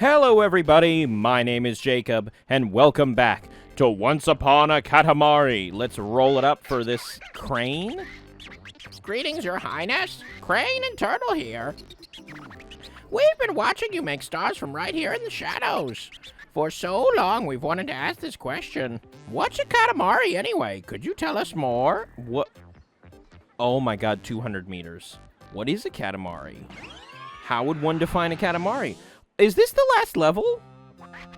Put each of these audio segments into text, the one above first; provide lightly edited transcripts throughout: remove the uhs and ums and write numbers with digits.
Hello everybody, my name is Jacob, and welcome back to Once Upon a Katamari. Let's roll it up for this crane. Greetings, Your Highness. Crane and Turtle here. We've been watching you make stars from right here in the shadows. For so long, we've wanted to ask this question. What's a Katamari anyway? Could you tell us more? What? Oh my god, 200 meters. What is a Katamari? How would one define a Katamari? Is this the last level?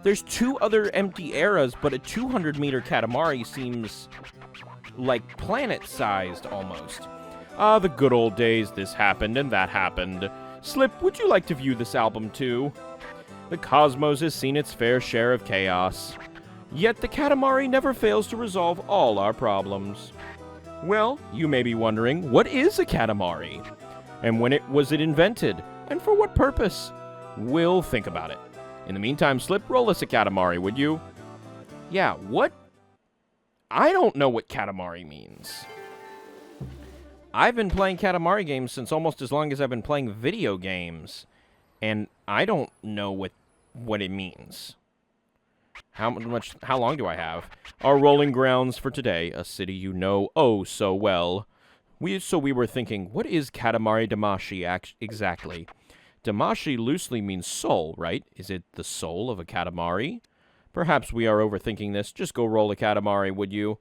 There's two other empty eras, but a 200-meter Katamari seems like planet-sized almost. Ah, the good old days, this happened and that happened. Slip, would you like to view this album too? The cosmos has seen its fair share of chaos. Yet the Katamari never fails to resolve all our problems. Well, you may be wondering, what is a Katamari? And when was it invented? And for what purpose? We'll think about it. In the meantime, Slip, roll us a Katamari, would you? Yeah, what? I don't know what Katamari means. I've been playing Katamari games since almost as long as I've been playing video games. And I don't know what it means. How long do I have? Our rolling grounds for today, a city you know oh so well. We were thinking, what is Katamari Damashi exactly? Damashi loosely means soul, right? Is it the soul of a Katamari? Perhaps we are overthinking this. Just go roll a Katamari, would you?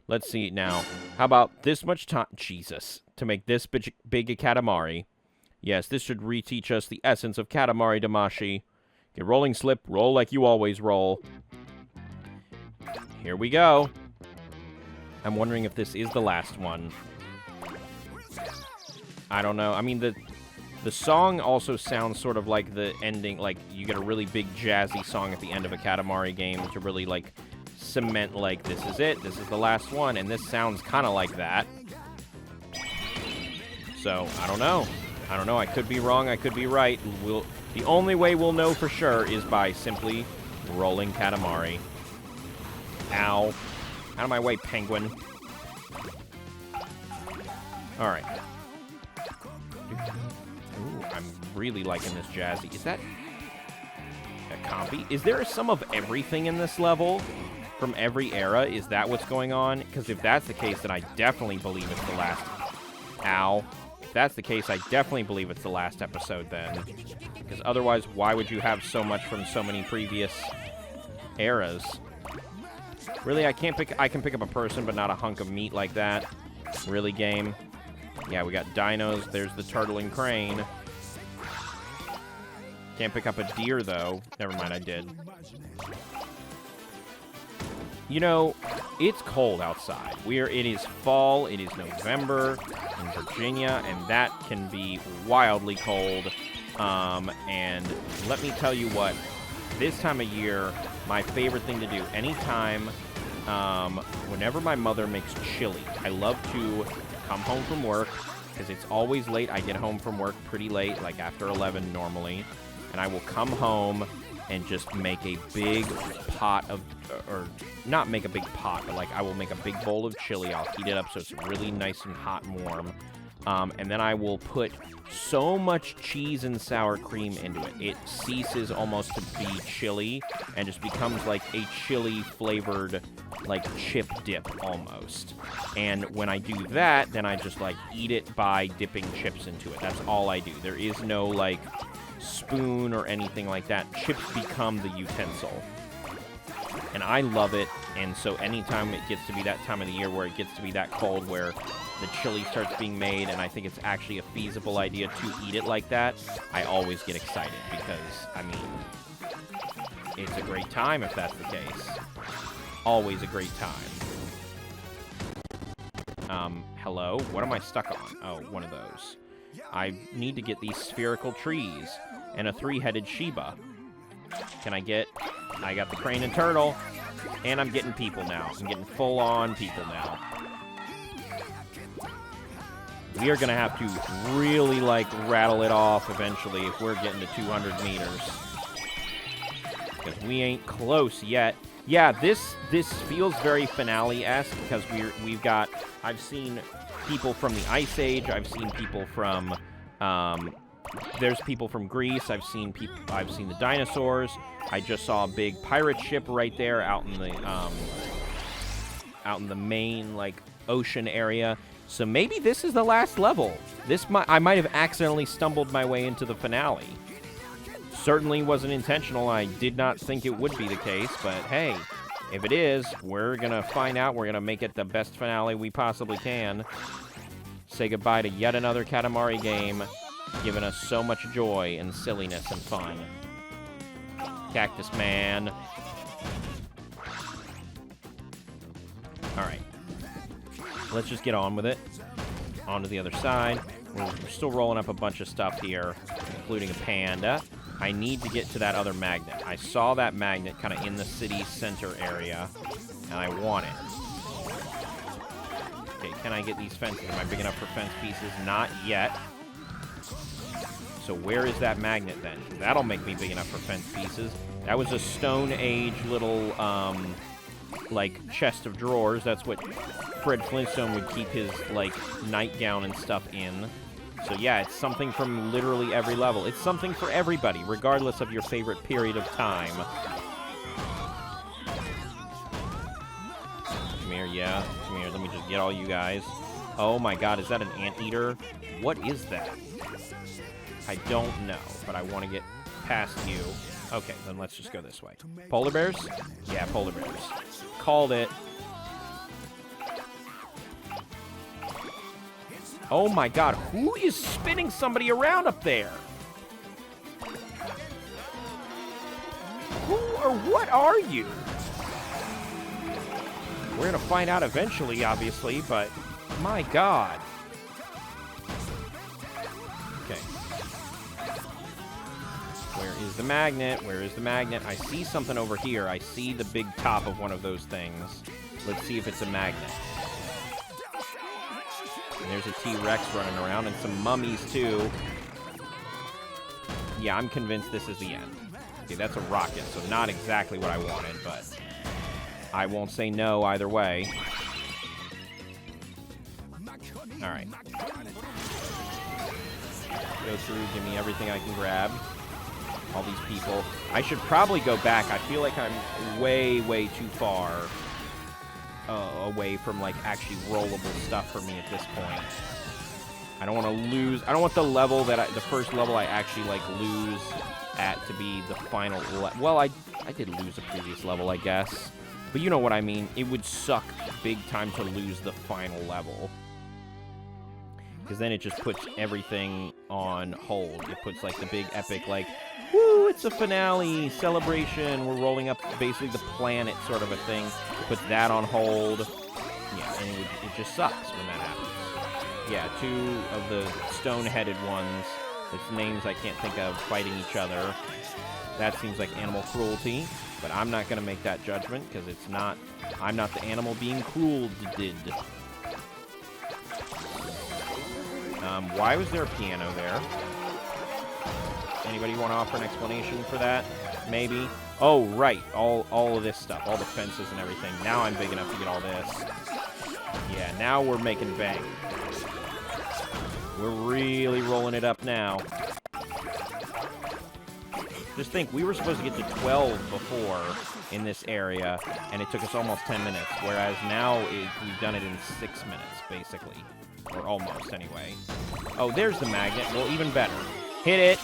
Let's see now. How about this much time? Jesus. To make this big a Katamari. Yes, this should reteach us the essence of Katamari Damashi. Get rolling, Slip. Roll like you always roll. Here we go. I'm wondering if this is the last one. I don't know. I mean, the song also sounds sort of like the ending, like you get a really big jazzy song at the end of a Katamari game to really, like, cement, like, this is it, this is the last one, and this sounds kind of like that. So, I don't know. I could be wrong, I could be right. The only way we'll know for sure is by simply rolling Katamari. Ow. Out of my way, penguin. Alright. Ooh, I'm really liking this jazzy. Is that a compy? Is there some of everything in this level from every era? Is that what's going on? Because if that's the case, then I definitely believe it's the last... Ow. If that's the case, I definitely believe it's the last episode then. Because otherwise, why would you have so much from so many previous eras? Really, I can pick up a person, but not a hunk of meat like that. Really, game? Yeah, we got dinos. There's the turtle and crane. Can't pick up a deer, though. Never mind, I did. You know, it's cold outside. It is fall. It is November in Virginia, and that can be wildly cold. And let me tell you what, this time of year, my favorite thing to do, anytime, whenever my mother makes chili, I love to come home from work, because it's always late. I get home from work pretty late, like after 11 normally, and I will come home and just make a big pot of, or not make a big pot, but like I will make a big bowl of chili. I'll heat it up so it's really nice and hot and warm. And then I will put so much cheese and sour cream into it. It ceases almost to be chili and just becomes like a chili-flavored, like, chip dip almost. And when I do that, then I just, like, eat it by dipping chips into it. That's all I do. There is no, like, spoon or anything like that. Chips become the utensil. And I love it, and so anytime it gets to be that time of the year where it gets to be that cold where the chili starts being made, and I think it's actually a feasible idea to eat it like that, I always get excited because, I mean, it's a great time if that's the case. Always a great time. Hello? What am I stuck on? Oh, one of those. I need to get these spherical trees and a three-headed Shiba. Can I get... I got the crane and turtle, and I'm getting people now. I'm getting full-on people now. We are going to have to really, like, rattle it off eventually if we're getting to 200 meters. Because we ain't close yet. Yeah, this feels very finale-esque because we've got... I've seen people from the Ice Age. I've seen people from There's people from Greece. I've seen the dinosaurs. I just saw a big pirate ship right there out in the main like ocean area. So maybe this is the last level. I might have accidentally stumbled my way into the finale. Certainly wasn't intentional. I did not think it would be the case, but hey, if it is, we're gonna find out. We're gonna make it the best finale we possibly can. Say goodbye to yet another Katamari game, giving us so much joy and silliness and fun. Cactus Man. Alright. Let's just get on with it. On to the other side. We're still rolling up a bunch of stuff here, including a panda. I need to get to that other magnet. I saw that magnet kind of in the city center area, and I want it. Okay, can I get these fences? Am I big enough for fence pieces? Not yet. So where is that magnet then? That'll make me big enough for fence pieces. That was a Stone Age little, like, chest of drawers. That's what Fred Flintstone would keep his, like, nightgown and stuff in. So yeah, it's something from literally every level. It's something for everybody, regardless of your favorite period of time. Come here, yeah. Come here, let me just get all you guys. Oh my god, is that an anteater? What is that? I don't know, but I want to get past you. Okay, then let's just go this way. Polar bears? Yeah, polar bears. Called it. Oh my god, who is spinning somebody around up there? Who or what are you? We're gonna find out eventually, obviously, but my god. Okay. Where is the magnet? Where is the magnet? I see something over here. I see the big top of one of those things. Let's see if it's a magnet. And there's a T-Rex running around and some mummies, too. Yeah, I'm convinced this is the end. Okay, that's a rocket, so not exactly what I wanted, but I won't say no either way. Alright. Go through, give me everything I can grab. All these people. I should probably go back. I feel like I'm way, way too far away from, like, actually rollable stuff for me at this point. I don't want to lose. I don't want the level the first level I actually, like, lose at to be the final well, I did lose a previous level, I guess. But you know what I mean. It would suck big time to lose the final level. Because then it just puts everything on hold. It puts, like, the big epic, like, woo, it's a finale, celebration, we're rolling up basically the planet sort of a thing. It puts that on hold. Yeah, and it just sucks when that happens. Yeah, two of the stone-headed ones, with names I can't think of, fighting each other. That seems like animal cruelty, but I'm not going to make that judgment, because it's not, I'm not the animal being cruel did. Why was there a piano there? Anybody want to offer an explanation for that? Maybe. Oh, right. All of this stuff. All the fences and everything. Now I'm big enough to get all this. Yeah, now we're making bank. We're really rolling it up now. Just think, we were supposed to get to 12 before in this area, and it took us almost 10 minutes, whereas now we've done it in 6 minutes, basically. Or almost, anyway. Oh, there's the magnet. Well, even better. Hit it!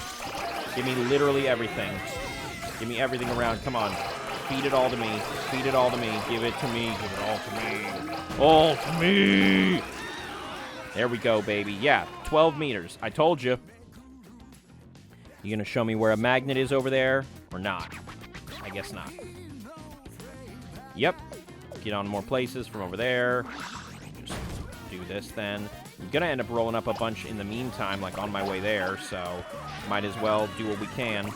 Give me literally everything. Give me everything around. Come on. Feed it all to me. Feed it all to me. Give it to me. Give it all to me. All to me! There we go, baby. Yeah, 12 meters. I told you. You gonna show me where a magnet is over there? Or not? I guess not. Yep. Get on more places from over there. Just do this then. I'm gonna end up rolling up a bunch in the meantime, like on my way there, so might as well do what we can.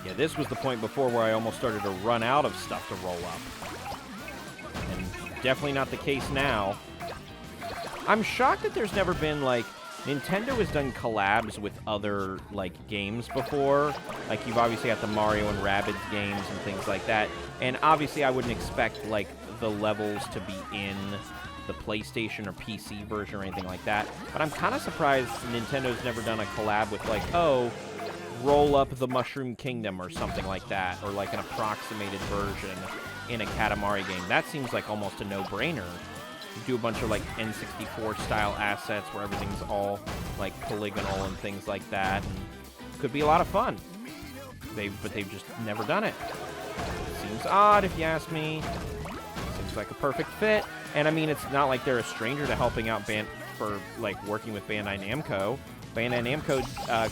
Yeah, this was the point before where I almost started to run out of stuff to roll up. And definitely not the case now. I'm shocked that there's never been, like, Nintendo has done collabs with other, like, games before. Like, you've obviously got the Mario and Rabbids games and things like that. And obviously I wouldn't expect, like, the levels to be in the PlayStation or PC version or anything like that. But I'm kind of surprised Nintendo's never done a collab with, like, oh, roll up the Mushroom Kingdom or something like that, or like an approximated version in a Katamari game. That seems like almost a no-brainer. You do a bunch of like N64-style assets where everything's all like polygonal and things like that, and could be a lot of fun. But they've just never done it. Seems odd if you ask me. Seems like a perfect fit. And I mean, it's not like they're a stranger to helping out for like working with Bandai Namco. Bandai Namco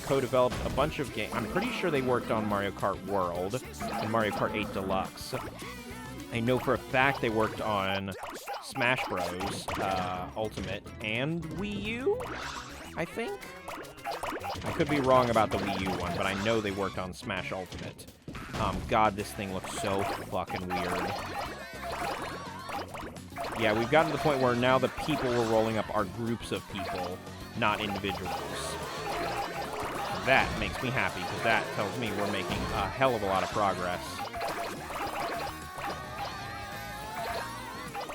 co-developed a bunch of games. I'm pretty sure they worked on Mario Kart World and Mario Kart 8 Deluxe. I know for a fact they worked on Smash Bros. Ultimate and Wii U, I think. I could be wrong about the Wii U one, but I know they worked on Smash Ultimate. God, this thing looks so fucking weird. Yeah, we've gotten to the point where now the people we're rolling up are groups of people, not individuals. That makes me happy, because that tells me we're making a hell of a lot of progress.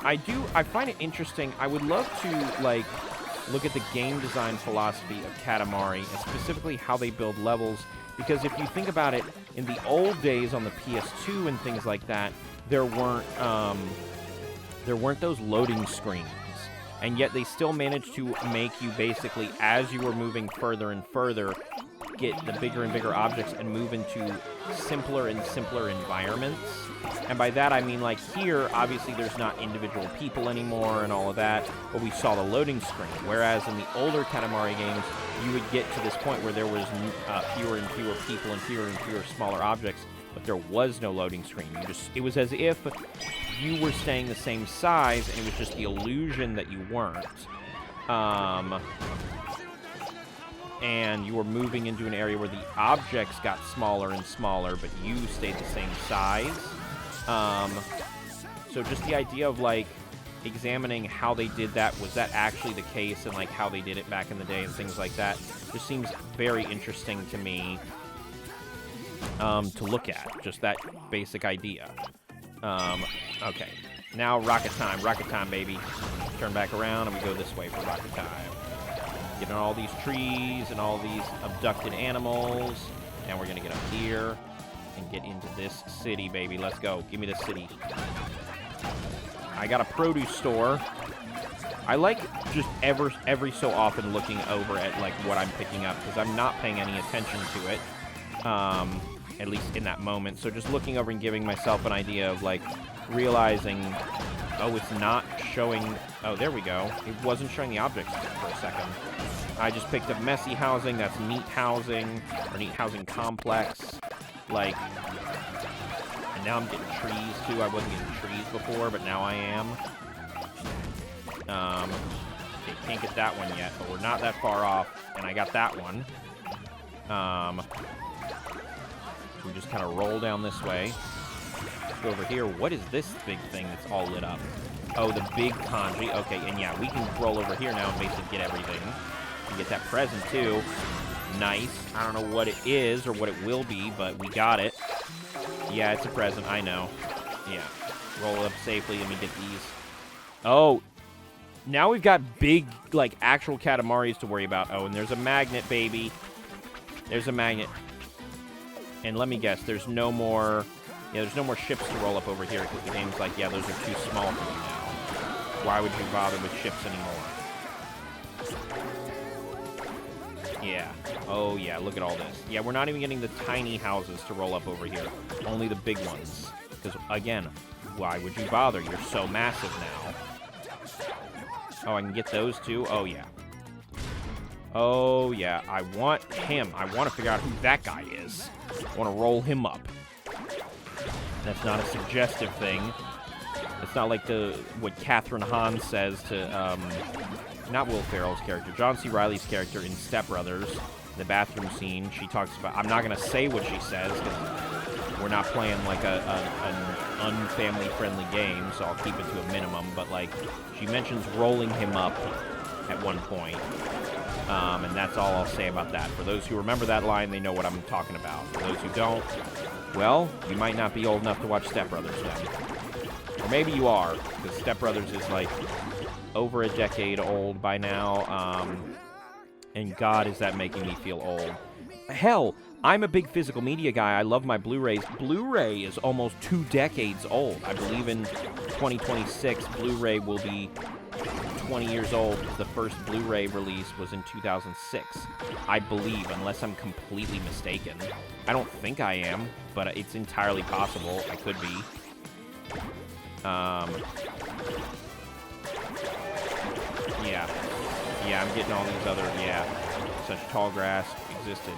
I find it interesting. I would love to, like, look at the game design philosophy of Katamari, and specifically how they build levels, because if you think about it, in the old days on the PS2 and things like that, there weren't those loading screens, and yet they still managed to make you basically, as you were moving further and further, get the bigger and bigger objects and move into simpler and simpler environments. And by that I mean, like, here, obviously there's not individual people anymore and all of that, but we saw the loading screen. Whereas in the older Katamari games, you would get to this point where there was fewer and fewer people and fewer smaller objects, but there was no loading screen. It was as if you were staying the same size, and it was just the illusion that you weren't. And you were moving into an area where the objects got smaller and smaller, but you stayed the same size. So just the idea of, like, examining how they did that, was that actually the case, and, like, how they did it back in the day and things like that, just seems very interesting to me to look at, just that basic idea. Okay, now rocket time, baby. Turn back around, and we go this way for rocket time. Get on all these trees and all these abducted animals. Now we're gonna get up here and get into this city, baby. Let's go. Give me this city. I got a produce store. I like just every so often looking over at, like, what I'm picking up, because I'm not paying any attention to it, at least in that moment. So just looking over and giving myself an idea of, like, realizing, oh, it's not showing. Oh, there we go. It wasn't showing the objects for a second. I just picked up messy housing. That's neat housing, or neat housing complex. Like, and now I'm getting trees too. I wasn't getting trees before, but now I am. Okay, can't get that one yet, but we're not that far off, and I got that one. So we just kind of roll down this way. Go over here. What is this big thing that's all lit up? Oh, the big kanji. Okay, and yeah, we can roll over here now and basically get everything. And get that present, too. Nice. I don't know what it is or what it will be, but we got it. Yeah, it's a present. I know. Yeah. Roll it up safely. Let me get these. Oh, now we've got big, like, actual Katamaris to worry about. Oh, and there's a magnet, baby. There's a magnet. And let me guess, there's no more... Yeah, there's no more ships to roll up over here, because the game's like, yeah, those are too small for you now. Why would you bother with ships anymore? Yeah. Oh, yeah, look at all this. Yeah, we're not even getting the tiny houses to roll up over here. Only the big ones. Because, again, why would you bother? You're so massive now. Oh, I can get those too? Oh, yeah. Oh, yeah. I want him. I want to figure out who that guy is. I want to roll him up. That's not a suggestive thing. It's not like what Catherine Hahn says to, not Will Ferrell's character, John C. Reilly's character in Step Brothers, the bathroom scene. She talks about, I'm not going to say what she says, because we're not playing, like, an unfamily-friendly game, so I'll keep it to a minimum, but, like, she mentions rolling him up at one point, and that's all I'll say about that. For those who remember that line, they know what I'm talking about. For those who don't, well, you might not be old enough to watch Step Brothers then. Or maybe you are, because Step Brothers is, like, over a decade old by now. And God, is that making me feel old. Hell, I'm a big physical media guy. I love my Blu-rays. Blu-ray is almost 2 decades old. I believe in 2026, Blu-ray will be 20 years old. The first Blu-ray release was in 2006. I believe, unless I'm completely mistaken. I don't think I am, but it's entirely possible. I could be. Yeah. Yeah, I'm getting all these other, yeah. Such tall grass existed.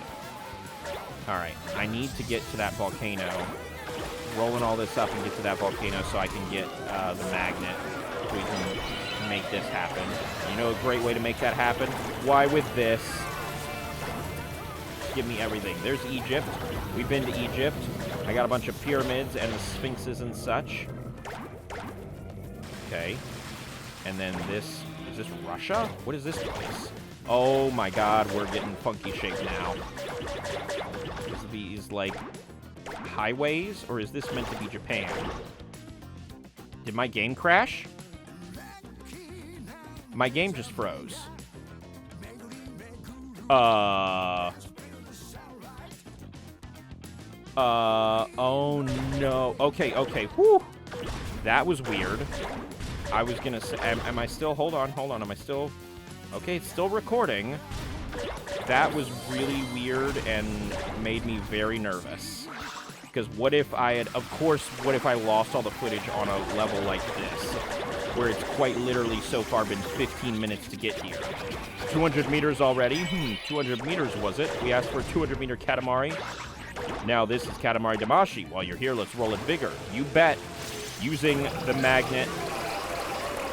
Alright, I need to get to that volcano. Rolling all this up and get to that volcano so I can get the magnet. So we can make this happen. You know a great way to make that happen? Why, with this. Give me everything. There's Egypt. We've been to Egypt. I got a bunch of pyramids and the sphinxes and such. Okay. And then this... Is this Russia? What is this place? Oh my god, we're getting funky shape now. Is these, like, highways? Or is this meant to be Japan? Did my game crash? My game just froze. Oh no. Okay, okay. Whew. That was weird. I was gonna say, am I still, hold on, am I still, okay, it's still recording. That was really weird and made me very nervous. Because what if I had, of course, what if I lost all the footage on a level like this, where it's quite literally so far been 15 minutes to get here. 200 meters already? 200 meters was it? We asked for a 200 meter Katamari. Now this is Katamari Damacy. While you're here, let's roll it bigger. You bet. Using the magnet.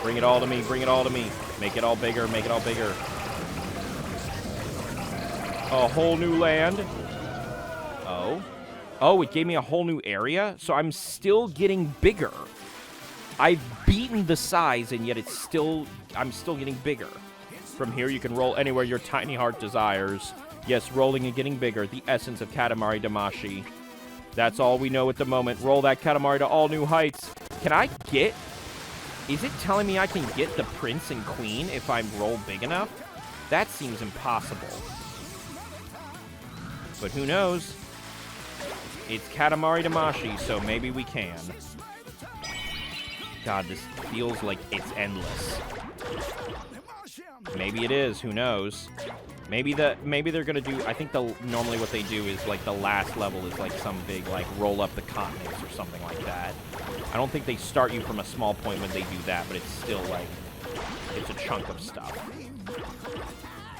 Bring it all to me, bring it all to me. Make it all bigger, make it all bigger. A whole new land. Oh. Oh, it gave me a whole new area? So I'm still getting bigger. I've beaten the size, and yet I'm still getting bigger. From here, you can roll anywhere your tiny heart desires. Yes, rolling and getting bigger. The essence of Katamari Damacy. That's all we know at the moment. Roll that Katamari to all new heights. Can I get... Is it telling me I can get the prince and queen if I roll big enough? That seems impossible. But who knows? It's Katamari Damacy, so maybe we can. God, this feels like it's endless. Maybe it is, who knows? Maybe they're gonna do, I think normally what they do is like the last level is like some big like roll up the continents or something like that. I don't think they start you from a small point when they do that, but it's still like, it's a chunk of stuff.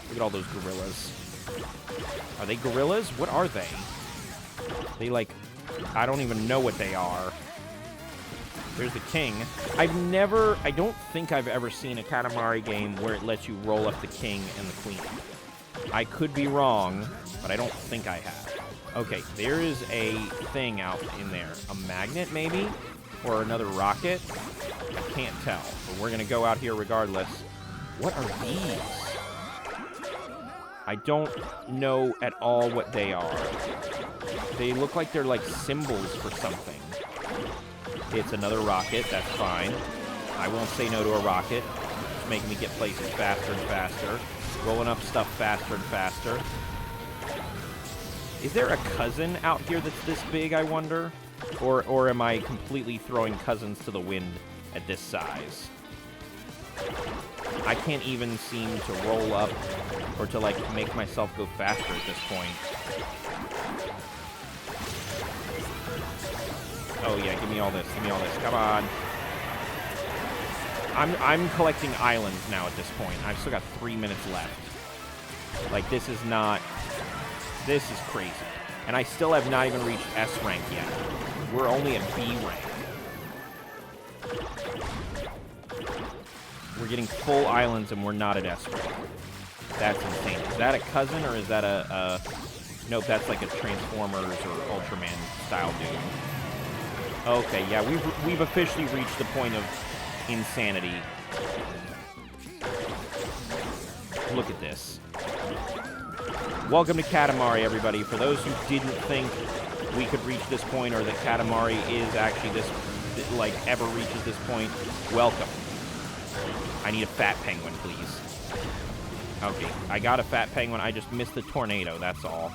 Look at all those gorillas. Are they gorillas? What are they? They like, I don't even know what they are. There's the king. I don't think I've ever seen a Katamari game where it lets you roll up the king and the queen. I could be wrong, but I don't think I have. Okay, there is a thing out in there. A magnet, maybe? Or another rocket? I can't tell, but we're going to go out here regardless. What are these? I don't know at all what they are. They look like they're like symbols for something. It's another rocket, that's fine. I won't say no to a rocket. It's making me get places faster and faster. Rolling up stuff faster and faster. Is there a cousin out here that's this big, I wonder? Or am I completely throwing cousins to the wind at this size? I can't even seem to roll up or to, like, make myself go faster at this point. Oh, yeah, give me all this. Give me all this. Come on. I'm collecting islands now at this point. I've still got 3 minutes left. Like, this is not... This is crazy. And I still have not even reached S rank yet. We're only at B rank. We're getting full islands and we're not at S rank. That's insane. Is that a cousin or is that a... Nope, that's like a Transformers or Ultraman style dude. Okay, yeah, we've officially reached the point of insanity. Look at this. Welcome to Katamari, everybody. For those who didn't think we could reach this point or that Katamari is actually like, ever reaches this point, welcome. I need a fat penguin, please. Okay, I got a fat penguin. I just missed the tornado, that's all.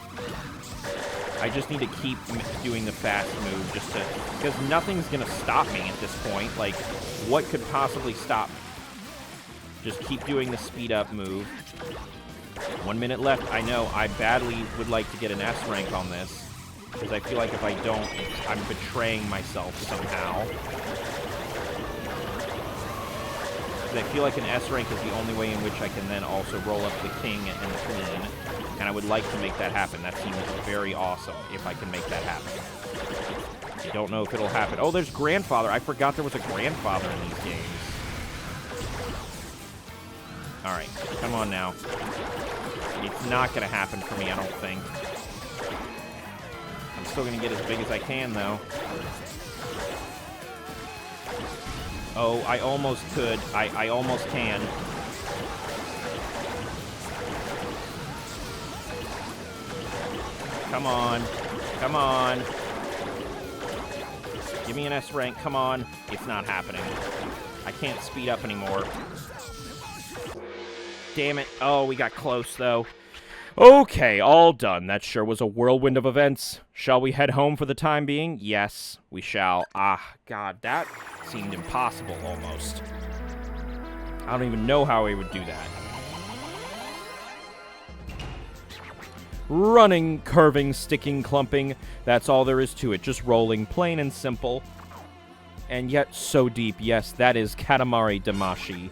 I just need to keep doing the fast move just to... Because nothing's going to stop me at this point. Like, what could possibly stop me? Just keep doing the speed up move. 1 minute left. I know, I badly would like to get an S rank on this. Because I feel like if I don't, I'm betraying myself somehow. I feel like an S rank is the only way in which I can then also roll up the king and the queen. And I would like to make that happen. That seems very awesome if I can make that happen. I don't know if it'll happen. Oh, there's grandfather. I forgot there was a grandfather in these games. Alright, come on now. It's not going to happen for me, I don't think. I'm still going to get as big as I can, though. Oh, I almost could. I almost can. Come on. Come on. Give me an S rank. Come on. It's not happening. I can't speed up anymore. Damn it. Oh, we got close, though. Okay, all done. That sure was a whirlwind of events. Shall we head home for the time being? Yes, we shall. Ah, God, that seemed impossible almost. I don't even know how we would do that. Running, curving, sticking, clumping. That's all there is to it. Just rolling, plain and simple. And yet so deep. Yes, that is Katamari Damashi.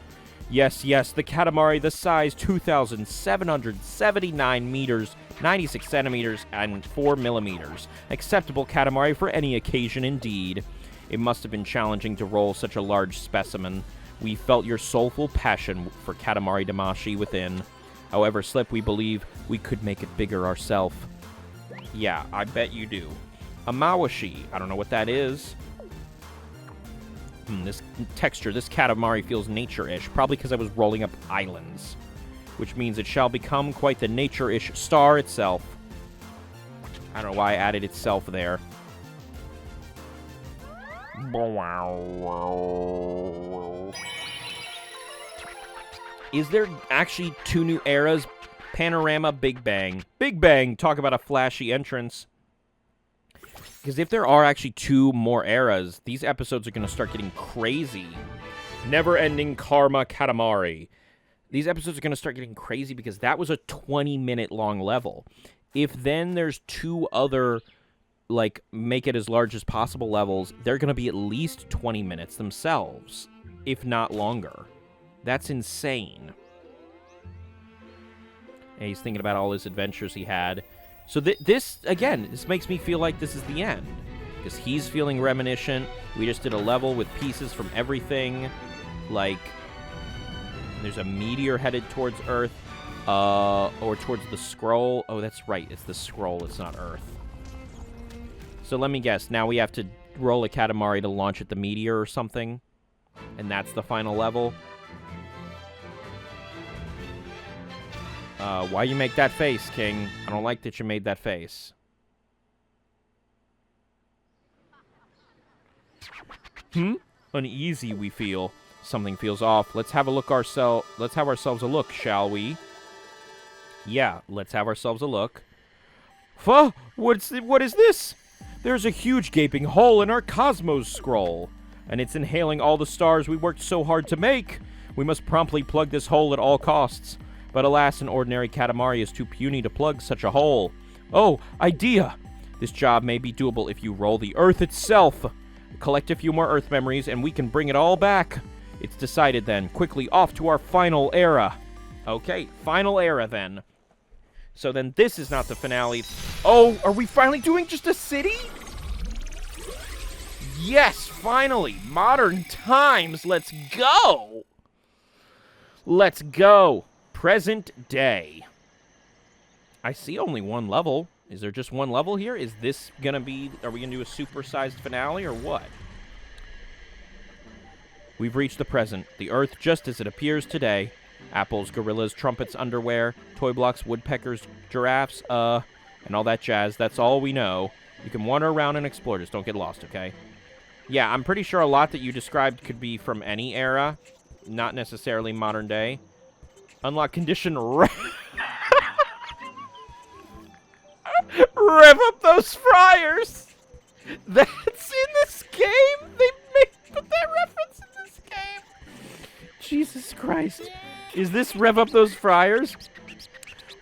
Yes, yes, the Katamari, the size 2,779 meters, 96 centimeters, and 4 millimeters. Acceptable Katamari for any occasion indeed. It must have been challenging to roll such a large specimen. We felt your soulful passion for Katamari Damashi within. However, Slip, we believe we could make it bigger ourselves. Yeah, I bet you do. A Mawashi, I don't know what that is. This texture, this Katamari feels nature-ish, probably because I was rolling up islands. Which means it shall become quite the nature-ish star itself. I don't know why I added itself there. Is there actually 2 new eras? Panorama, Big Bang. Big Bang! Talk about a flashy entrance. Because if there are actually 2 more eras, these episodes are going to start getting crazy. Never-ending Karma Katamari. These episodes are going to start getting crazy because that was a 20-minute long level. If then there's 2 other, like, make it as large as possible levels, they're going to be at least 20 minutes themselves, if not longer. That's insane. And he's thinking about all his adventures he had. So this makes me feel like this is the end. Because he's feeling reminiscent. We just did a level with pieces from everything. Like, there's a meteor headed towards Earth. Or towards the scroll. Oh, that's right. It's the scroll. It's not Earth. So let me guess. Now we have to roll a Katamari to launch at the meteor or something. And that's the final level. Why you make that face, King? I don't like that you made that face. Uneasy we feel. Something feels off. Let's have ourselves a look, shall we? Yeah, let's have ourselves a look. What is this? There's a huge gaping hole in our Cosmos scroll, and it's inhaling all the stars we worked so hard to make. We must promptly plug this hole at all costs. But alas, an ordinary Katamari is too puny to plug such a hole. Oh, idea! This job may be doable if you roll the Earth itself. Collect a few more Earth memories and we can bring it all back. It's decided then. Quickly, off to our final era. Okay, final era then. So then this is not the finale. Oh, are we finally doing just a city? Yes, finally! Modern times! Let's go! Let's go! Present day. I see only 1 level. Is there just 1 level here? Is this gonna be... Are we gonna do a supersized finale or what? We've reached the present. The Earth just as it appears today. Apples, gorillas, trumpets, underwear, toy blocks, woodpeckers, giraffes, and all that jazz. That's all we know. You can wander around and explore. Just don't get lost, okay? Yeah, I'm pretty sure a lot that you described could be from any era, not necessarily modern day. Unlock condition rev up those fryers. That's in this game. They put that reference in this game. Jesus Christ. Is this rev up those fryers?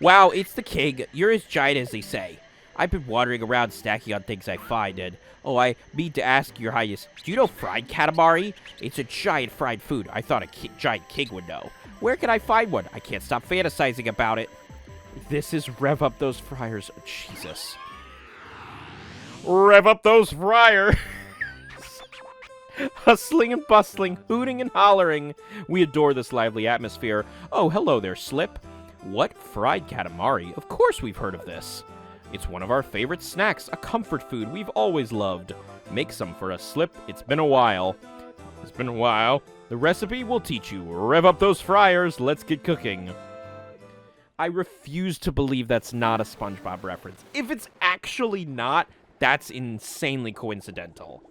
Wow, it's the king. You're as giant as they say. I've been wandering around stacking on things I find, and I mean to ask your highness, do you know fried Katamari? It's a giant fried food. I thought a giant king would know. Where can I find one? I can't stop fantasizing about it. This is rev up those fryers. Oh, Jesus. Rev up those fryers. Hustling and bustling, hooting and hollering. We adore this lively atmosphere. Oh, hello there, Slip. What? Fried Katamari? Of course we've heard of this. It's one of our favorite snacks, a comfort food we've always loved. Make some for us, Slip. It's been a while. It's been a while. The recipe will teach you. Rev up those fryers. Let's get cooking. I refuse to believe that's not a SpongeBob reference. If it's actually not, that's insanely coincidental.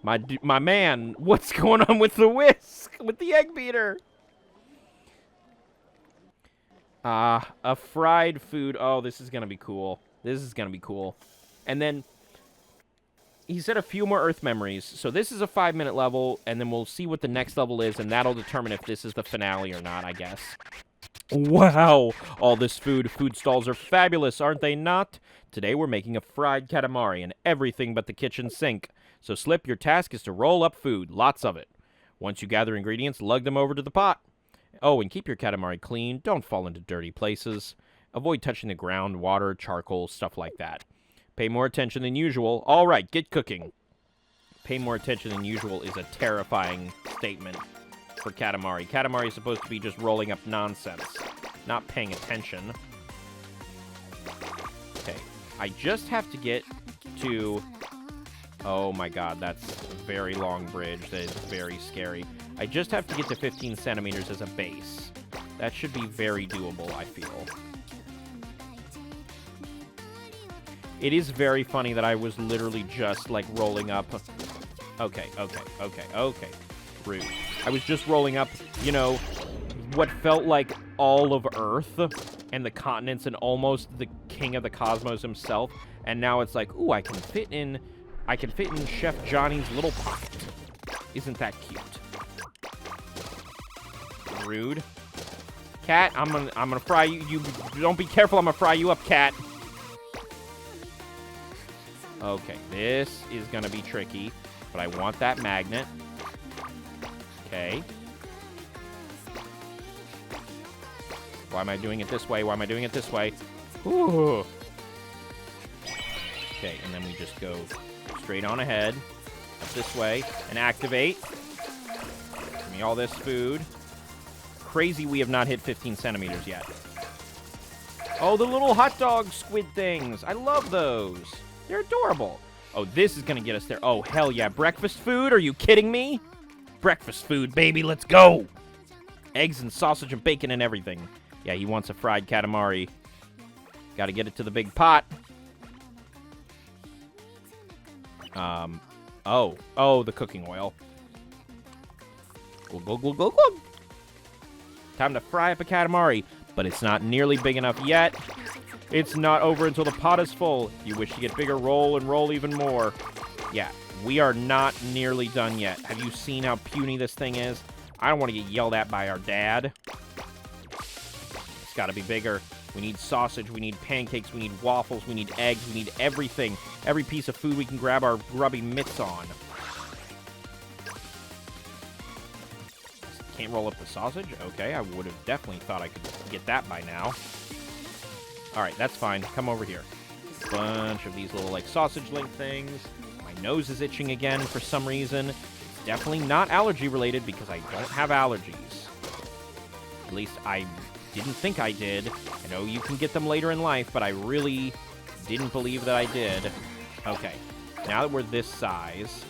My man, what's going on with the whisk? With the egg beater? A fried food. Oh, this is going to be cool. This is going to be cool. And then he said a few more Earth memories. So this is a 5-minute level, and then we'll see what the next level is, and that'll determine if this is the finale or not, I guess. Wow! All this food. Food stalls are fabulous, aren't they not? Today we're making a fried Katamari and everything but the kitchen sink. So, Slip, your task is to roll up food. Lots of it. Once you gather ingredients, lug them over to the pot. Oh, and keep your Katamari clean. Don't fall into dirty places. Avoid touching the ground, water, charcoal, stuff like that. Pay more attention than usual. All right, get cooking. Pay more attention than usual is a terrifying statement for Katamari. Katamari is supposed to be just rolling up nonsense, not paying attention. Okay, I just have to get to... Oh my god, that's a very long bridge. That is very scary. I just have to get to 15 centimeters as a base. That should be very doable, I feel. It is very funny that I was literally just, like, rolling up... Okay. Rude. I was just rolling up, you know, what felt like all of Earth and the continents and almost the king of the cosmos himself. And now it's like, ooh, I can fit in Chef Johnny's little pocket. Isn't that cute? Rude. Cat, I'm gonna fry you. You don't be careful. I'm gonna fry you up, Cat. Okay, this is gonna be tricky, but I want that magnet. Okay. Why am I doing it this way? Why am I doing it this way? Ooh. Okay, and then we just go straight on ahead, up this way, and activate. Give me all this food. Crazy we have not hit 15 centimeters yet. Oh, the little hot dog squid things. I love those. They're adorable. Oh, this is going to get us there. Oh, hell yeah. Breakfast food? Are you kidding me? Breakfast food, baby. Let's go. Eggs and sausage and bacon and everything. Yeah, he wants a fried Katamari. Got to get it to the big pot. Oh, the cooking oil. Glug, glug, glug, glug, glug. Time to fry up a Katamari, but it's not nearly big enough yet. It's not over until the pot is full. If you wish to get bigger, roll and roll even more. Yeah, we are not nearly done yet. Have you seen how puny this thing is? I don't want to get yelled at by our dad. It's got to be bigger. We need sausage, we need pancakes, we need waffles, we need eggs, we need everything. Every piece of food we can grab our grubby mitts on. Can't roll up the sausage? Okay, I would have definitely thought I could get that by now. Alright, that's fine. Come over here. Bunch of these little, like, sausage link things. My nose is itching again for some reason. It's definitely not allergy-related because I don't have allergies. At least I didn't think I did. I know you can get them later in life, but I really didn't believe that I did. Okay, now that we're this size,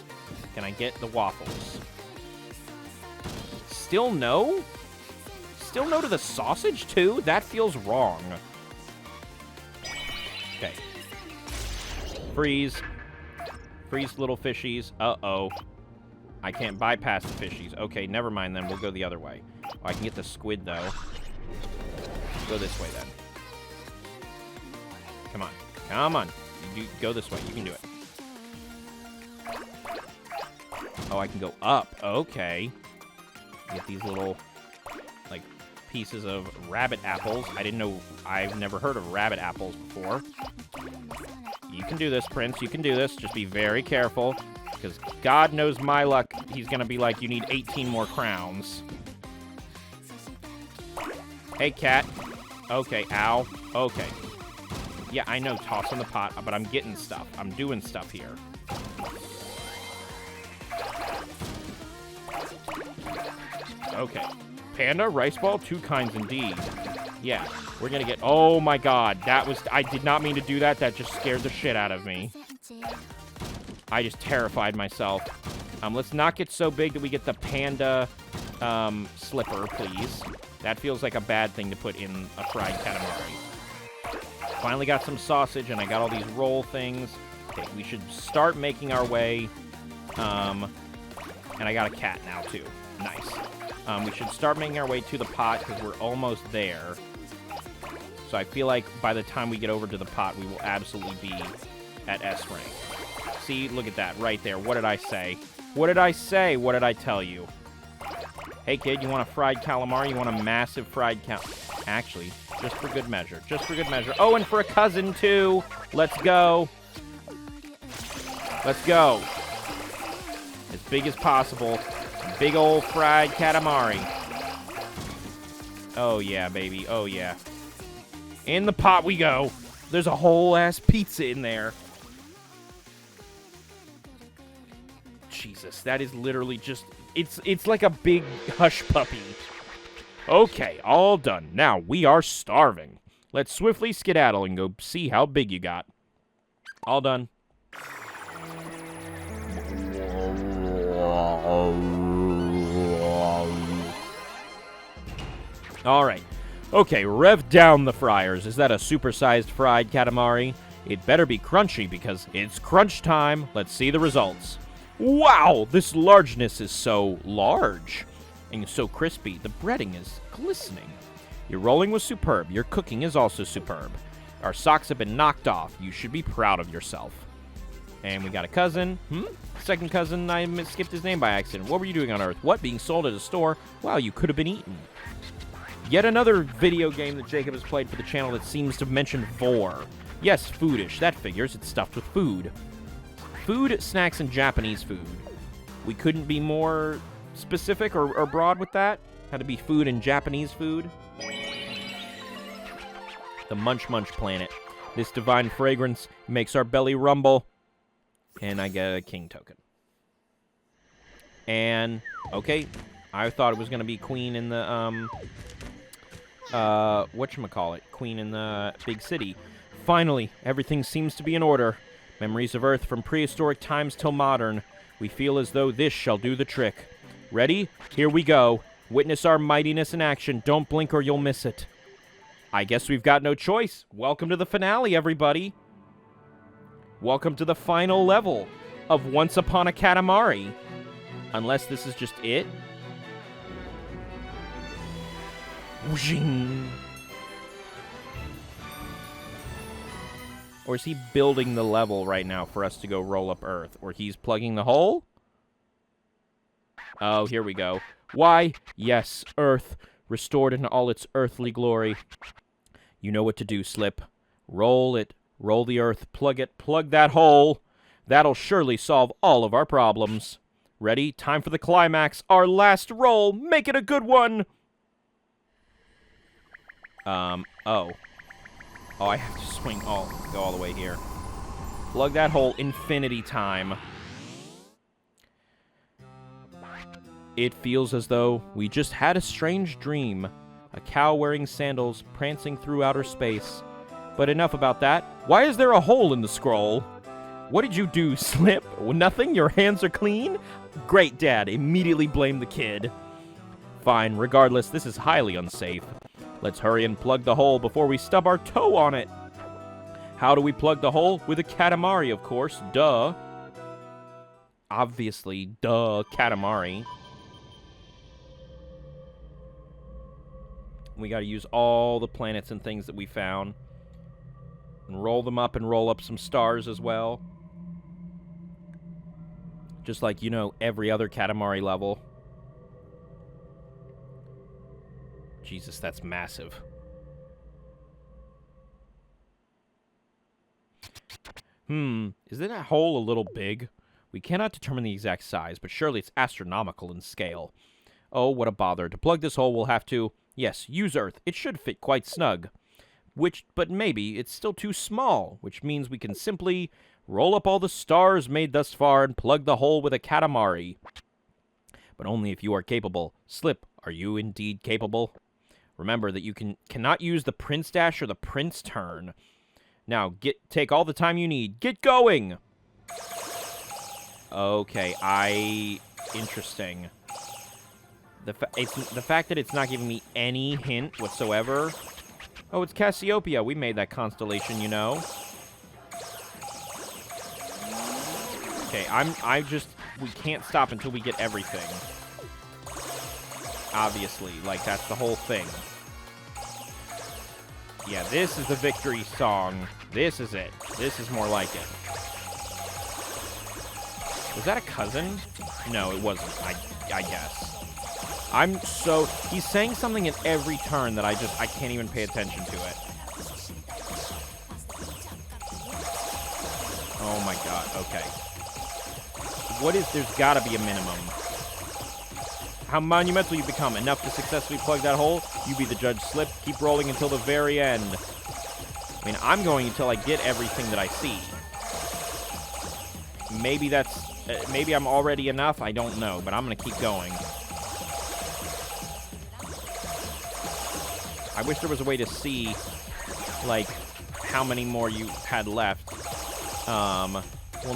can I get the waffles? Still no? Still no to the sausage, too? That feels wrong. Okay. Freeze. Freeze, little fishies. Uh-oh. I can't bypass the fishies. Okay, never mind then. We'll go the other way. Oh, I can get the squid, though. Go this way, then. Come on. Come on. You go this way. You can do it. Oh, I can go up. Okay. Get these little, like, pieces of rabbit apples. I didn't know. I've never heard of rabbit apples before. You can do this, Prince. You can do this. Just be very careful. Because God knows my luck, he's going to be like, you need 18 more crowns. Hey, cat. Okay, ow. Okay. Yeah, I know, toss in the pot, but I'm getting stuff. I'm doing stuff here. Okay. Panda, rice ball, 2 kinds indeed. Yeah, we're going to get... Oh, my God. That was... I did not mean to do that. That just scared the shit out of me. I just terrified myself. Let's not get so big that we get the panda slipper, please. That feels like a bad thing to put in a fried Katamari. Finally got some sausage, and I got all these roll things. Okay, we should start making our way. And I got a cat now, too. Nice. We should start making our way to the pot, because we're almost there. So I feel like by the time we get over to the pot, we will absolutely be at S rank. See, look at that right there. What did I say? What did I say? What did I tell you? Hey, kid, you want a fried calamari? You want a massive fried Actually, just for good measure. Just for good measure. Oh, and for a cousin, too. Let's go. Let's go. As big as possible. Big old fried Katamari. Oh, yeah, baby. Oh, yeah. In the pot we go. There's a whole-ass pizza in there. Jesus, that is literally just... It's like a big hush puppy. Okay, all done. Now, we are starving. Let's swiftly skedaddle and go see how big you got. All done. All right. Okay, rev down the fryers. Is that a supersized fried Katamari? It better be crunchy because it's crunch time. Let's see the results. Wow, this largeness is so large and so crispy. The breading is glistening. Your rolling was superb. Your cooking is also superb. Our socks have been knocked off. You should be proud of yourself. And we got a cousin. Second cousin, I skipped his name by accident. What were you doing on Earth? What, being sold at a store? Wow, you could have been eaten. Yet another video game that Jacob has played for the channel that seems to mention vor. Yes, foodish. That figures. It's stuffed with food. Food, snacks, and Japanese food. We couldn't be more specific or broad with that. Had to be food and Japanese food. The Munch Munch planet. This divine fragrance makes our belly rumble. And I get a king token. And, okay, I thought it was going to be queen in the, whatchamacallit, queen in the big city. Finally, everything seems to be in order. Memories of Earth from prehistoric times till modern. We feel as though this shall do the trick. Ready? Here we go. Witness our mightiness in action. Don't blink or you'll miss it. I guess we've got no choice. Welcome to the finale, everybody. Welcome to the final level of Once Upon a Katamari. Unless this is just it. Whooshing. Or is he building the level right now for us to go roll up Earth? Or he's plugging the hole? Oh, here we go. Why? Yes, Earth, restored in all its earthly glory. You know what to do, Slip. Roll it. Roll the Earth. Plug it. Plug that hole. That'll surely solve all of our problems. Ready? Time for the climax. Our last roll. Make it a good one. Oh, I have to swing go all the way here. Plug that hole. Infinity time. It feels as though we just had a strange dream. A cow wearing sandals prancing through outer space. But enough about that. Why is there a hole in the scroll? What did you do, Slip? Nothing? Your hands are clean? Great, Dad. Immediately blame the kid. Fine. Regardless, this is highly unsafe. Let's hurry and plug the hole before we stub our toe on it. How do we plug the hole? With a Katamari, of course. Duh. obviously, duh, Katamari. We got to use all the planets and things that we found. And roll them up and roll up some stars as well. Just like, you know, every other Katamari level. Jesus, that's massive. Isn't that hole a little big? We cannot determine the exact size, but surely it's astronomical in scale. Oh, what a bother. To plug this hole, we'll have to, yes, use Earth. It should fit quite snug. But maybe it's still too small, which means we can simply roll up all the stars made thus far and plug the hole with a Katamari. But only if you are capable. Slip, are you indeed capable? Remember that you cannot use the Prince Dash or the Prince Turn. Now, take all the time you need. Get going! Okay, interesting. The fact that it's not giving me any hint whatsoever. Oh, it's Cassiopeia. We made that constellation, you know. Okay, we can't stop until we get everything. Obviously, like, that's the whole thing. Yeah, this is the victory song. This is it. This is more like it. Was that a cousin? No, it wasn't, I guess. He's saying something at every turn that I can't even pay attention to it. Oh my god, okay. There's gotta be a minimum. How monumental you become. Enough to successfully plug that hole? You be the judge, Slip. Keep rolling until the very end. I mean, I'm going until I get everything that I see. Maybe maybe I'm already enough. I don't know, but I'm going to keep going. I wish there was a way to see, like, how many more you had left. Well,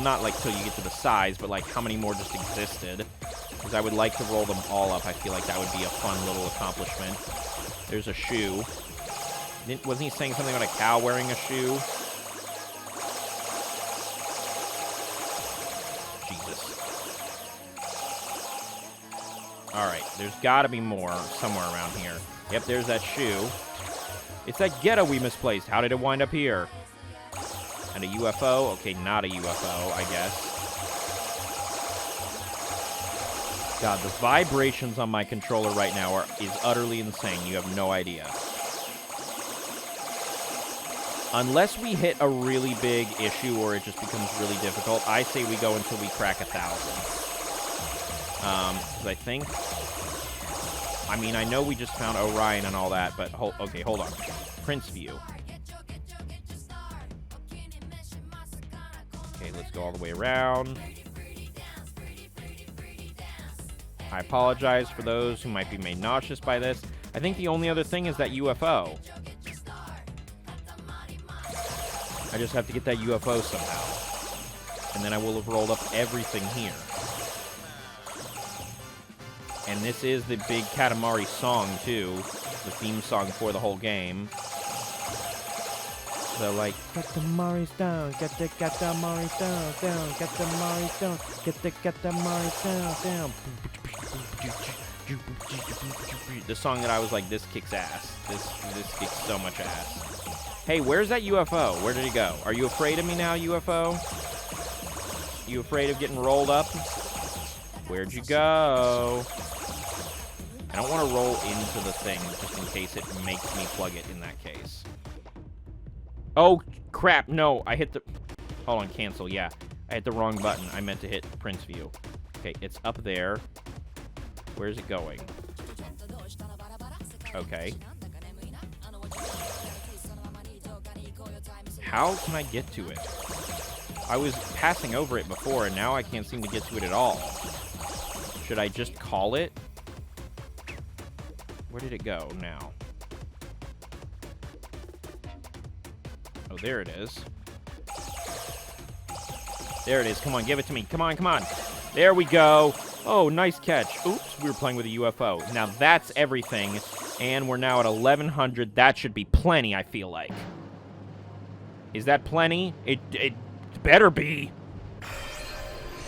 not, like, till you get to the size, but, like, how many more just existed. Because I would like to roll them all up. I feel like that would be a fun little accomplishment. There's a shoe. Wasn't he saying something about a cow wearing a shoe? Jesus. Alright, there's gotta be more somewhere around here. Yep, there's that shoe. It's that ghetto we misplaced. How did it wind up here? And a UFO? Okay, not a UFO, I guess. God, the vibrations on my controller right now is utterly insane. You have no idea. Unless we hit a really big issue or it just becomes really difficult, I say we go until we crack 1,000. Because I think... I mean, I know we just found Orion and all that, but... Okay, hold on. Prince View. Okay, let's go all the way around. I apologize for those who might be made nauseous by this. I think the only other thing is that UFO. I just have to get that UFO somehow. And then I will have rolled up everything here. And this is the big Katamari song, too. The theme song for the whole game. So, like, Katamari's down, get the Katamari down, Katamari down, get the Katamari down. The song that I was like, this kicks ass. This kicks so much ass. Hey, where's that UFO? Where did he go? Are you afraid of me now, UFO? You afraid of getting rolled up? Where'd you go? I don't want to roll into the thing just in case it makes me plug it in that case. Oh, crap. No, I hit the... Hold on, cancel. Yeah, I hit the wrong button. I meant to hit Prince View. Okay, it's up there. Where's it going? Okay. How can I get to it? I was passing over it before, and now I can't seem to get to it at all. Should I just call it? Where did it go now? Oh, there it is. There it is. Come on, give it to me. Come on, come on. There we go. Oh, nice catch. Oops, we were playing with a UFO. Now that's everything, and we're now at 1,100. That should be plenty, I feel like. Is that plenty? It better be.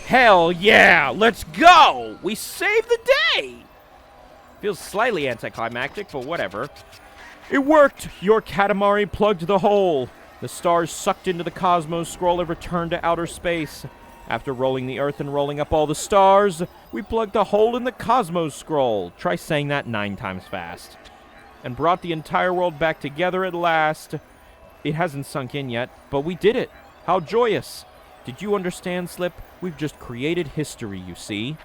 Hell yeah! Let's go! We saved the day! Feels slightly anticlimactic, but whatever. It worked! Your Katamari plugged the hole. The stars sucked into the Cosmos Scroll and returned to outer space. After rolling the Earth and rolling up all the stars, we plugged a hole in the Cosmos Scroll. Try saying that 9 times fast. And brought the entire world back together at last. It hasn't sunk in yet, but we did it. How joyous. Did you understand, Slip? We've just created history, you see.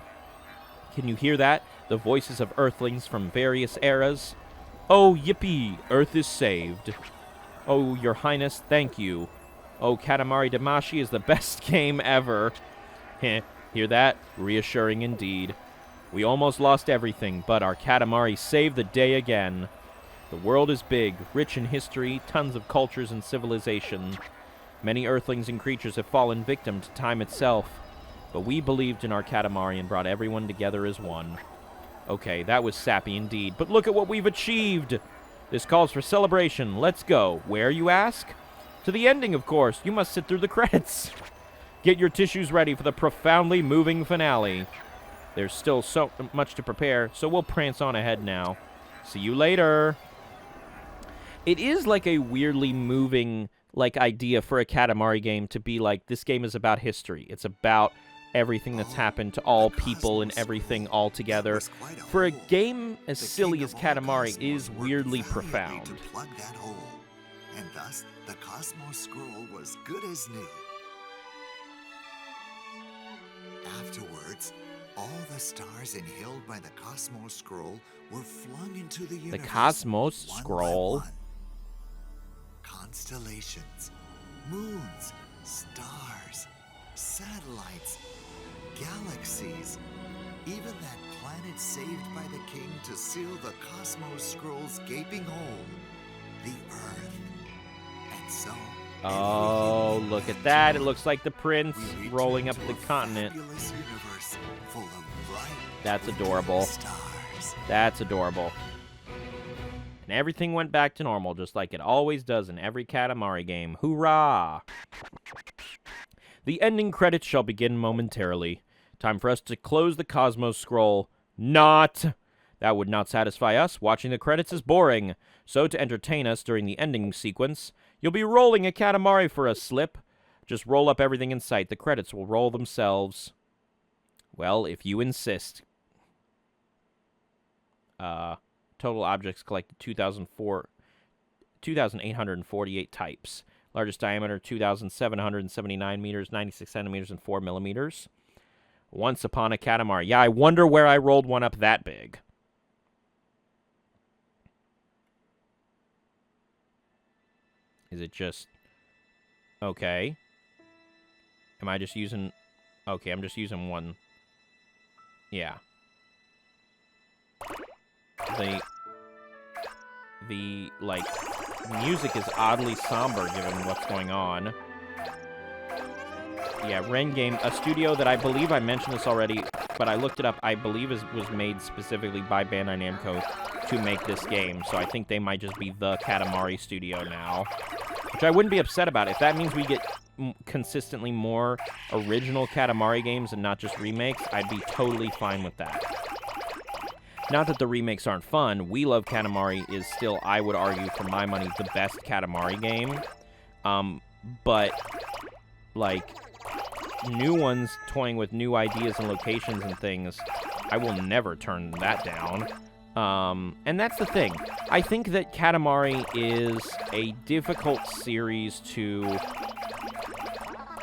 Can you hear that? The voices of Earthlings from various eras. Oh, yippee, Earth is saved. Oh, Your Highness, thank you. Oh, Katamari Damacy is the best game ever. Heh, hear that? Reassuring indeed. We almost lost everything, but our Katamari saved the day again. The world is big, rich in history, tons of cultures and civilization. Many Earthlings and creatures have fallen victim to time itself. But we believed in our Katamari and brought everyone together as one. Okay, that was sappy indeed, but look at what we've achieved! This calls for celebration. Let's go. Where, you ask? To the ending, of course. You must sit through the credits. Get your tissues ready for the profoundly moving finale. There's still so much to prepare, so we'll prance on ahead now. See you later. It is like a weirdly moving idea for a Katamari game to be like, this game is about history. It's about everything that's happened to all people and everything all together. For a game as silly as Katamari is weirdly profound. And thus, the Cosmos Scroll was good as new. Afterwards, all the stars inhaled by the Cosmos Scroll were flung into the universe. The Cosmos Scroll? One. Constellations, moons, stars, satellites, galaxies, even that planet saved by the king to seal the Cosmos Scroll's gaping hole, the Earth. And so... Oh, look at that. It looks like the prince rolling up the continent. That's adorable. That's adorable. And everything went back to normal, just like it always does in every Katamari game. Hoorah! The ending credits shall begin momentarily. Time for us to close the Cosmos Scroll. Not! That would not satisfy us. Watching the credits is boring. So to entertain us during the ending sequence, you'll be rolling a Katamari for us, Slip. Just roll up everything in sight. The credits will roll themselves. Well, if you insist. Total objects collected 2,848 types. Largest diameter 2,779 meters, 96 centimeters, and 4 millimeters. Once upon a Katamari. Yeah, I wonder where I rolled one up that big. Is it just... Okay. Am I just using... Okay, I'm just using one. Yeah. The like, music is oddly somber given what's going on. Yeah, Ren Game, a studio that I believe I mentioned this already, but I looked it up, I believe was made specifically by Bandai Namco to make this game, so I think they might just be the Katamari studio now. Which I wouldn't be upset about. If that means we get consistently more original Katamari games and not just remakes, I'd be totally fine with that. Not that the remakes aren't fun. We Love Katamari is still, I would argue, for my money, the best Katamari game. But, like, new ones toying with new ideas and locations and things, I will never turn that down. And that's the thing. I think that Katamari is a difficult series to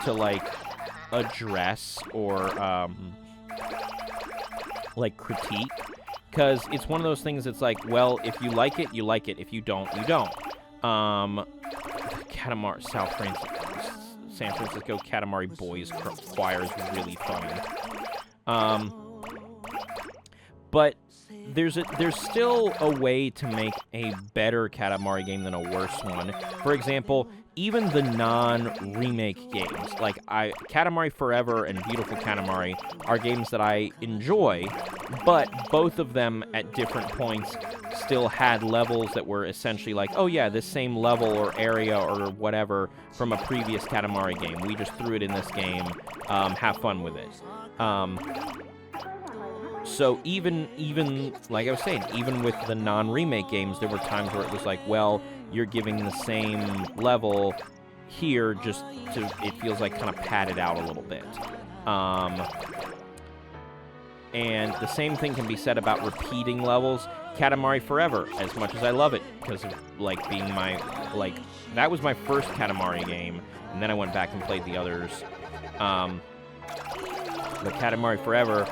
like, address or, like, critique. Because it's one of those things that's like, well, if you like it, you like it. If you don't, you don't. Katamari, San Francisco Katamari Boys Choir is really funny. But there's still a way to make a better Katamari game than a worse one. For example, even the non-remake games, like Katamari Forever and Beautiful Katamari are games that I enjoy, but both of them at different points still had levels that were essentially like, oh yeah, this same level or area or whatever from a previous Katamari game. We just threw it in this game. Have fun with it. So even like I was saying, even with the non-remake games, there were times where it was like, well, you're giving the same level here, just to, it feels like kind of padded out a little bit. And the same thing can be said about repeating levels. Katamari Forever, as much as I love it, because of, like, being my, like, that was my first Katamari game, and then I went back and played the others. But Katamari Forever,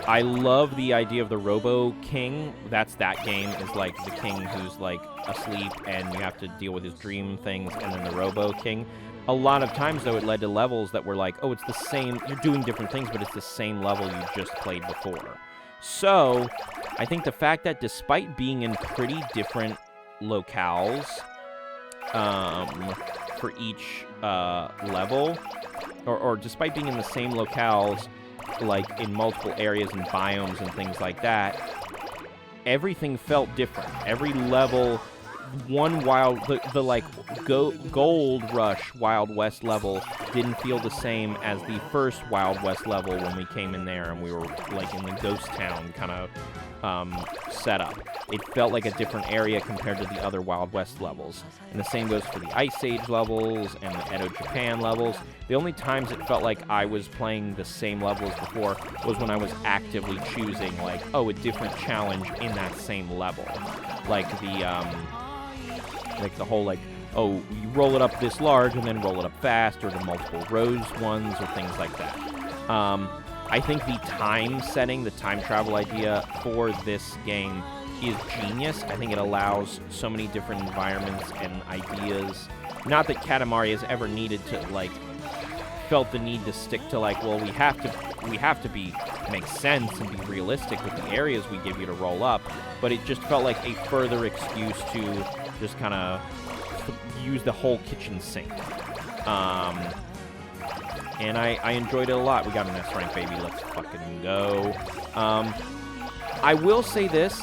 I love the idea of the Robo King. That's that game, is like the king who's like asleep and you have to deal with his dream things, and then the Robo King. A lot of times, though, it led to levels that were like, oh, it's the same, you're doing different things, but it's the same level you just played before. So, I think the fact that despite being in pretty different locales for each level, or despite being in the same locales, like in multiple areas and biomes and things like that, everything felt different. Every level, the like Gold Rush Wild West level didn't feel the same as the first Wild West level when we came in there and we were like in the ghost town kind of setup. It felt like a different area compared to the other Wild West levels. And the same goes for the Ice Age levels and the Edo Japan levels. The only times it felt like I was playing the same level as before was when I was actively choosing, like, oh, a different challenge in that same level. Like the whole, like, oh, you roll it up this large and then roll it up fast, or the multiple rows ones, or things like that. I think the time setting, the time travel idea for this game is genius. I think it allows so many different environments and ideas. Not that Katamari has ever needed to, like, felt the need to stick to, like, well, we have to make sense and be realistic with the areas we give you to roll up, but it just felt like a further excuse to just kind of use the whole kitchen sink. And I enjoyed it a lot. We got an S rank, baby. Let's fucking go. I will say this,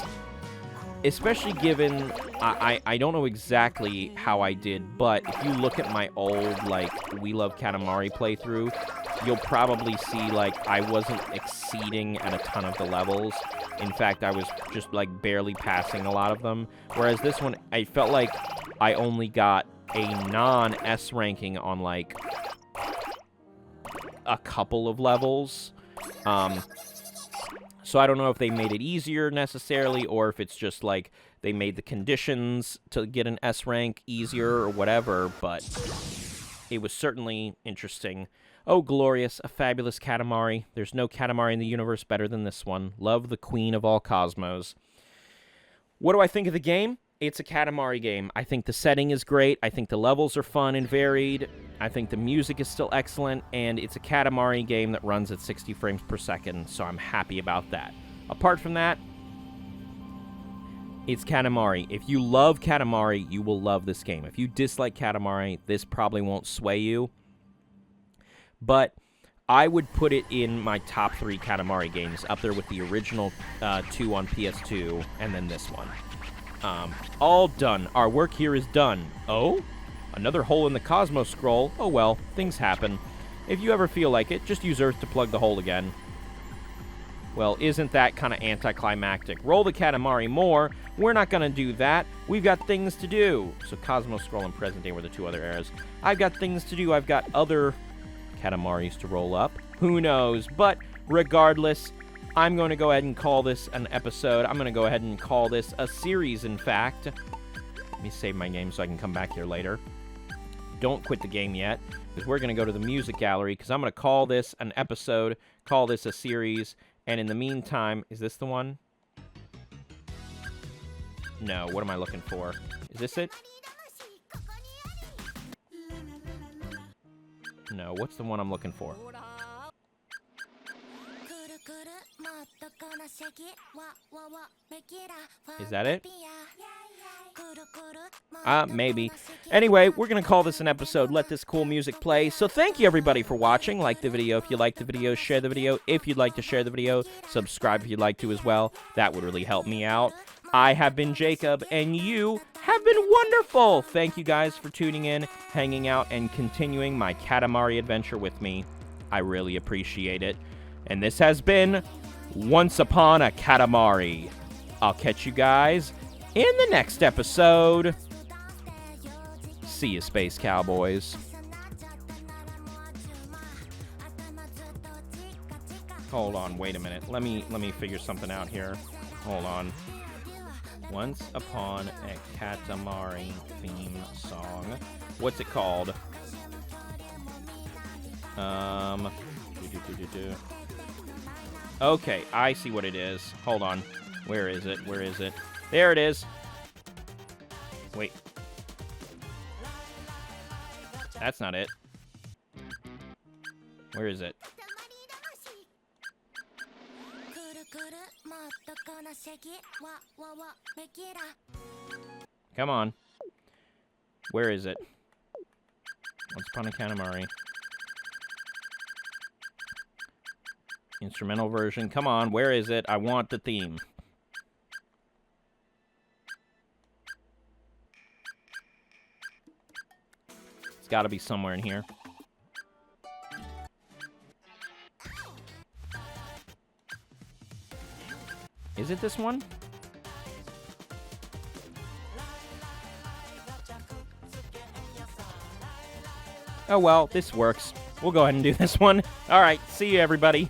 especially given I don't know exactly how I did, but if you look at my old, like, We Love Katamari playthrough, you'll probably see, like, I wasn't exceeding at a ton of the levels. In fact, I was just, like, barely passing a lot of them. Whereas this one, I felt like I only got a non-S ranking on, like, a couple of levels. So I don't know if they made it easier necessarily, or if it's just like they made the conditions to get an S rank easier or whatever, but it was certainly interesting. Oh, glorious, a fabulous Katamari. There's no Katamari in the universe better than this one. Love the queen of all cosmos. What do I think of the game? It's a Katamari game. I think the setting is great. I think the levels are fun and varied. I think the music is still excellent, and it's a Katamari game that runs at 60 frames per second, so I'm happy about that. Apart from that, it's Katamari. If you love Katamari, you will love this game. If you dislike Katamari, this probably won't sway you. But I would put it in my top 3 Katamari games, up there with the original 2 on PS2, and then this one. All done. Our work here is done. Oh? Another hole in the Cosmos scroll. Oh well, things happen. If you ever feel like it, just use Earth to plug the hole again. Well, isn't that kind of anticlimactic? Roll the Katamari more. We're not going to do that. We've got things to do. So Cosmos scroll and present day were the 2 other eras. I've got things to do. I've got other Katamaris to roll up. Who knows? But regardless, I'm going to go ahead and call this an episode. I'm going to go ahead and call this a series, in fact. Let me save my game so I can come back here later. Don't quit the game yet, because we're going to go to the music gallery, because I'm going to call this an episode, call this a series, and in the meantime, is this the one? No, what am I looking for? Is this it? No, what's the one I'm looking for? Is that it? Maybe. Anyway, we're going to call this an episode. Let this cool music play. So thank you, everybody, for watching. Like the video if you like the video. Share the video if you'd like to share the video. Subscribe if you'd like to as well. That would really help me out. I have been Jacob, and you have been wonderful. Thank you guys for tuning in, hanging out, and continuing my Katamari adventure with me. I really appreciate it. And this has been Once Upon a Katamari. I'll catch you guys in the next episode. See you, Space Cowboys. Hold on, wait a minute. Let me figure something out here. Hold on. Once Upon a Katamari theme song. What's it called? Okay, I see what it is. Hold on. Where is it? Where is it? There it is. Wait. That's not it. Where is it? Come on. Where is it? Once Upon a Katamari. Instrumental version. Come on, where is it? I want the theme. It's got to be somewhere in here. Is it this one? Oh well, this works. We'll go ahead and do this one. All right, see you everybody.